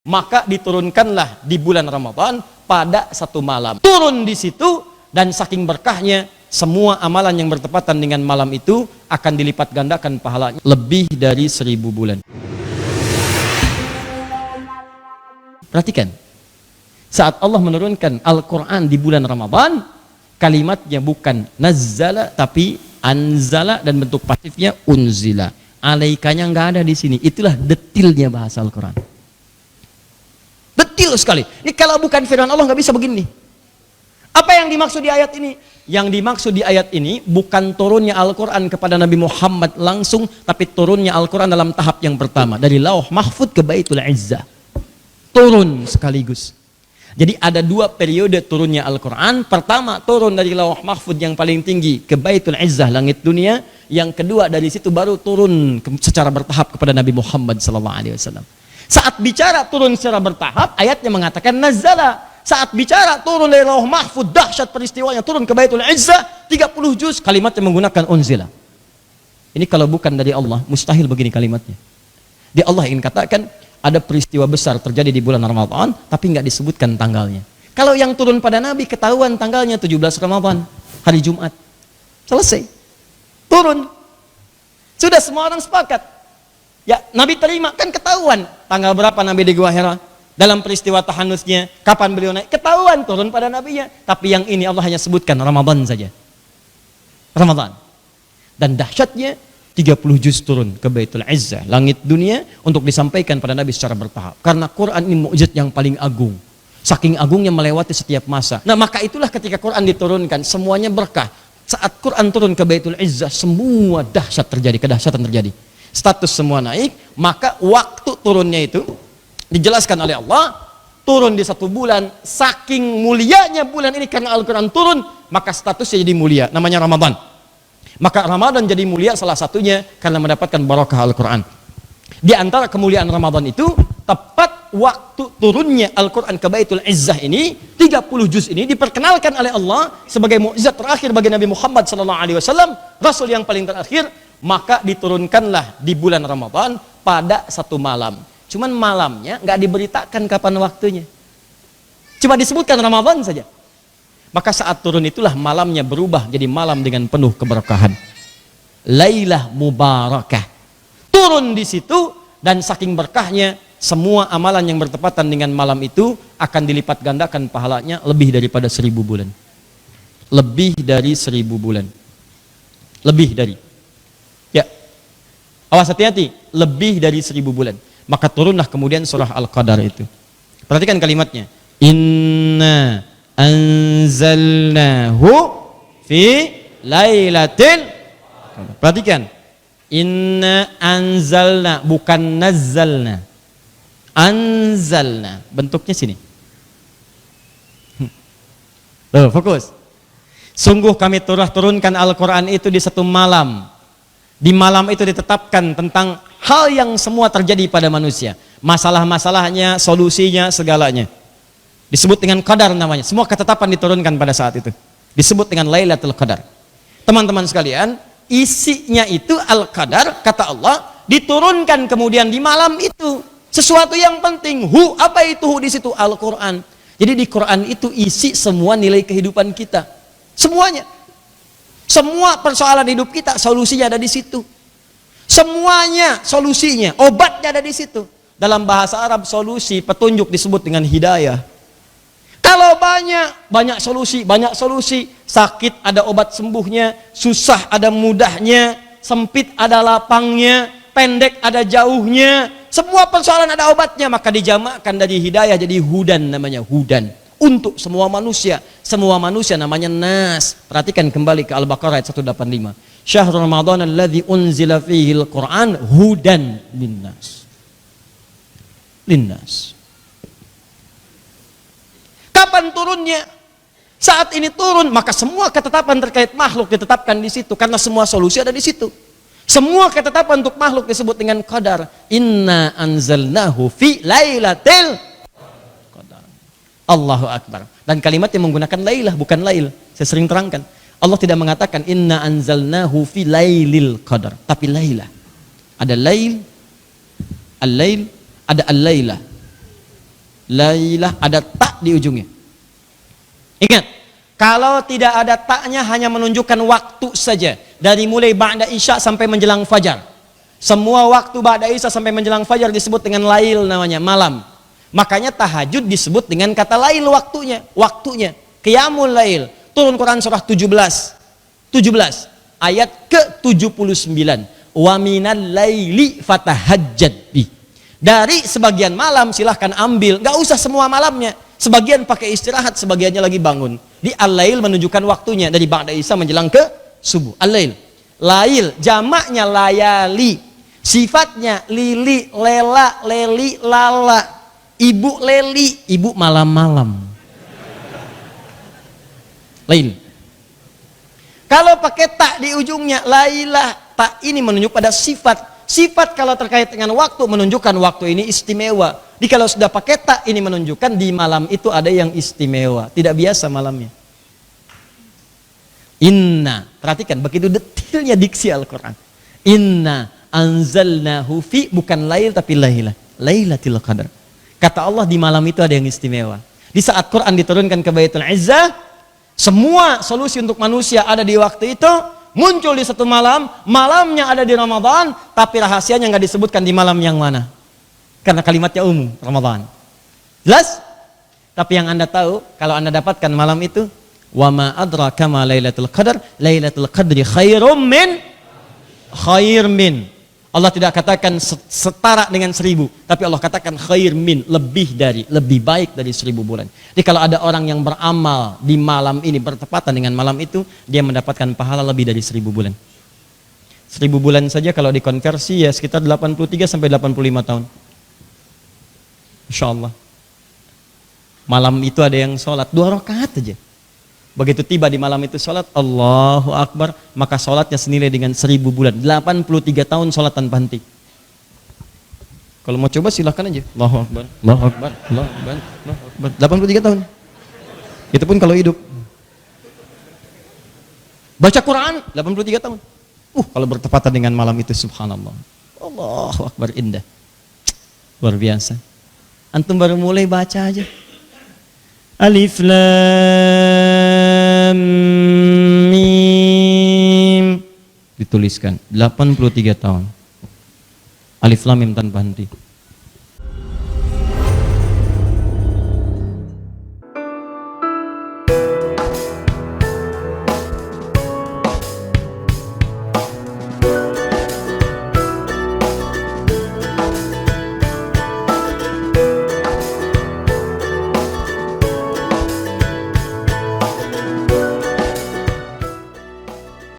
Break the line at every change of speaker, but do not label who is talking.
Maka diturunkanlah di bulan Ramadan pada satu malam. Turun di situ dan saking berkahnya semua amalan yang bertepatan dengan malam itu akan dilipat gandakan pahalanya lebih dari 1000 bulan. Perhatikan, saat Allah menurunkan Al-Quran di bulan Ramadan, kalimatnya bukan nazzala tapi anzala dan bentuk pasifnya unzila. Alaikanya nggak ada di sini. Itulah detilnya bahasa Al-Quran. Detil sekali. Ini kalau bukan firman Allah nggak bisa begini. Apa yang dimaksud di ayat ini? Yang dimaksud di ayat ini bukan turunnya Al-Quran kepada Nabi Muhammad langsung, tapi turunnya Al-Quran dalam tahap yang pertama. Dari Lauh Mahfud ke Baitul Izzah. Turun sekaligus. Jadi ada dua periode turunnya Al-Quran. Pertama turun dari Lauh Mahfud yang paling tinggi ke Baitul Izzah, langit dunia. Yang kedua dari situ baru turun secara bertahap kepada Nabi Muhammad SAW. Saat bicara turun secara bertahap, ayatnya mengatakan nazala. Saat bicara turun dari Lauh Mahfud, dahsyat peristiwanya, turun ke Baitul Izzah, 30 juz, kalimatnya menggunakan unzila. Ini kalau bukan dari Allah, mustahil begini kalimatnya. Di Allah ingin katakan, ada peristiwa besar terjadi di bulan Ramadan, tapi nggak disebutkan tanggalnya. Kalau yang turun pada Nabi, ketahuan tanggalnya 17 Ramadan, hari Jumat. Selesai. Turun. Sudah semua orang sepakat. Ya, Nabi terima, kan ketahuan tanggal berapa Nabi di Gua Hira, dalam peristiwa tahanusnya, kapan beliau naik, ketahuan turun pada Nabinya. Tapi yang ini Allah hanya sebutkan Ramadan saja. Ramadan. Dan dahsyatnya 30 juz turun ke Baitul Izzah, langit dunia, untuk disampaikan pada Nabi secara bertahap. Karena Quran ini mukjizat yang paling agung. Saking agungnya melewati setiap masa. Nah, maka itulah ketika Quran diturunkan, semuanya berkah. Saat Quran turun ke Baitul Izzah, semua dahsyat terjadi, kedahsyatan terjadi. Status semua naik, maka waktu turunnya itu dijelaskan oleh Allah, turun di satu bulan, saking mulianya bulan ini karena Al-Quran turun, maka statusnya jadi mulia, namanya Ramadan. Maka Ramadan jadi mulia salah satunya karena mendapatkan barakah Al-Quran. Di antara kemuliaan Ramadan itu, tepat waktu turunnya Al-Quran ke Baitul Izzah ini, 30 juz ini diperkenalkan oleh Allah sebagai mukjizat terakhir bagi Nabi Muhammad SAW, Rasul yang paling terakhir. Maka diturunkanlah di bulan Ramadan pada satu malam. Cuman malamnya nggak diberitakan kapan waktunya. Cuma disebutkan Ramadan saja. Maka saat turun itulah malamnya berubah jadi malam dengan penuh keberkahan. Lailah Mubarakah. Turun di situ dan saking berkahnya semua amalan yang bertepatan dengan malam itu akan dilipat gandakan pahalanya lebih daripada 1000 bulan. Lebih dari 1000 bulan. Lebih dari. Ya, awas hati-hati, lebih dari 1000 bulan. Maka turunlah kemudian surah Al-Qadar itu. Perhatikan kalimatnya. Inna anzalnahu fi lailatin. Perhatikan. Inna anzalna, bukan nazzalna. Anzalna, bentuknya sini. Tuh, fokus. Sungguh kami turunkan Al-Quran itu di satu malam. Di malam itu ditetapkan tentang hal yang semua terjadi pada manusia. Masalah-masalahnya, solusinya, segalanya. Disebut dengan qadar namanya. Semua ketetapan diturunkan pada saat itu. Disebut dengan Lailatul Qadar. Teman-teman sekalian, isinya itu Al-Qadar, kata Allah, diturunkan kemudian di malam itu. Sesuatu yang penting. Apa itu di situ? Al-Quran. Jadi di Quran itu isi semua nilai kehidupan kita. Semuanya. Semua persoalan hidup kita, solusinya ada di situ. Semuanya solusinya, obatnya ada di situ. Dalam bahasa Arab, solusi, petunjuk disebut dengan hidayah. Kalau banyak solusi. Sakit ada obat sembuhnya, susah ada mudahnya, sempit ada lapangnya, pendek ada jauhnya. Semua persoalan ada obatnya, maka dijamakkan dari hidayah jadi hudan, namanya hudan. Untuk semua manusia namanya nas. Perhatikan kembali ke Al-Baqarah ayat 185. Syahrul Ramadan alladzi unzila fihi al-Qur'an hudan linnas. Linnas. Kapan turunnya? Saat ini turun, maka semua ketetapan terkait makhluk ditetapkan di situ karena semua solusi ada di situ. Semua ketetapan untuk makhluk disebut dengan qadar. Inna anzalnahu fi lailatil Allahu Akbar. Dan kalimat yang menggunakan lailah bukan lail. Saya sering terangkan. Allah tidak mengatakan inna anzalnahu fi lailil qadar, tapi lailah. Ada lail, al-lail, ada al-lailah. Lailah ada tak di ujungnya. Ingat, kalau tidak ada taknya hanya menunjukkan waktu saja. Dari mulai ba'da isya sampai menjelang fajar. Semua waktu ba'da isya sampai menjelang fajar disebut dengan lail namanya, malam. Makanya tahajud disebut dengan kata lail waktunya. Waktunya. Qiyamul lail. Turun Quran surah 17. Ayat ke-79. Wa minal laili fatahajjad bi. Dari sebagian malam silahkan ambil, nggak usah semua malamnya. Sebagian pakai istirahat, sebagiannya lagi bangun. Di al-lail menunjukkan waktunya dari ba'da isya menjelang ke subuh. Al-lail. Lail jamaknya layali. Sifatnya lili, lela, leli, lala. Ibu leli, ibu malam-malam. Lail. Kalau pakai tak di ujungnya, lailah, tak ini menunjuk pada sifat. Sifat kalau terkait dengan waktu menunjukkan waktu ini istimewa. Jadi kalau sudah pakai tak ini menunjukkan di malam itu ada yang istimewa. Tidak biasa malamnya. Inna, perhatikan begitu detailnya diksi Al-Quran. Inna anzalnahu fi, bukan lail tapi lailah. Lailatul Qadar. Kata Allah di malam itu ada yang istimewa. Di saat Quran diturunkan ke Baitul Izzah, semua solusi untuk manusia ada di waktu itu. Muncul di satu malam, malamnya ada di Ramadan, tapi rahasianya nggak disebutkan di malam yang mana. Karena kalimatnya umum, Ramadan. Jelas? Tapi yang Anda tahu, kalau Anda dapatkan malam itu, wa ma adraka ma lailatul qadar, lailatul qadri khairum min. Allah tidak katakan setara dengan 1000, tapi Allah katakan khair min, lebih baik dari 1000 bulan. Jadi kalau ada orang yang beramal di malam ini bertepatan dengan malam itu, dia mendapatkan pahala lebih dari 1000 bulan. 1000 bulan saja kalau dikonversi ya sekitar 83 sampai 85 tahun. Insya Allah. Malam itu ada yang sholat 2 rakaat aja. Begitu tiba di malam itu sholat, Allahu Akbar, maka sholatnya senilai dengan 1000 bulan. 83 tahun sholat tanpa henti. Kalau mau coba silahkan aja. Allahu Akbar, Allahu Akbar, Allahu Akbar, Allahu Akbar. 83 tahun. Itu pun kalau hidup. Baca Quran 83 tahun. Kalau bertepatan dengan malam itu subhanallah. Allahu Akbar, indah. Luar biasa. Antum baru mulai baca aja. Alif Lam Mim, dituliskan 83 tahun. Alif Lam Mim tanpa henti.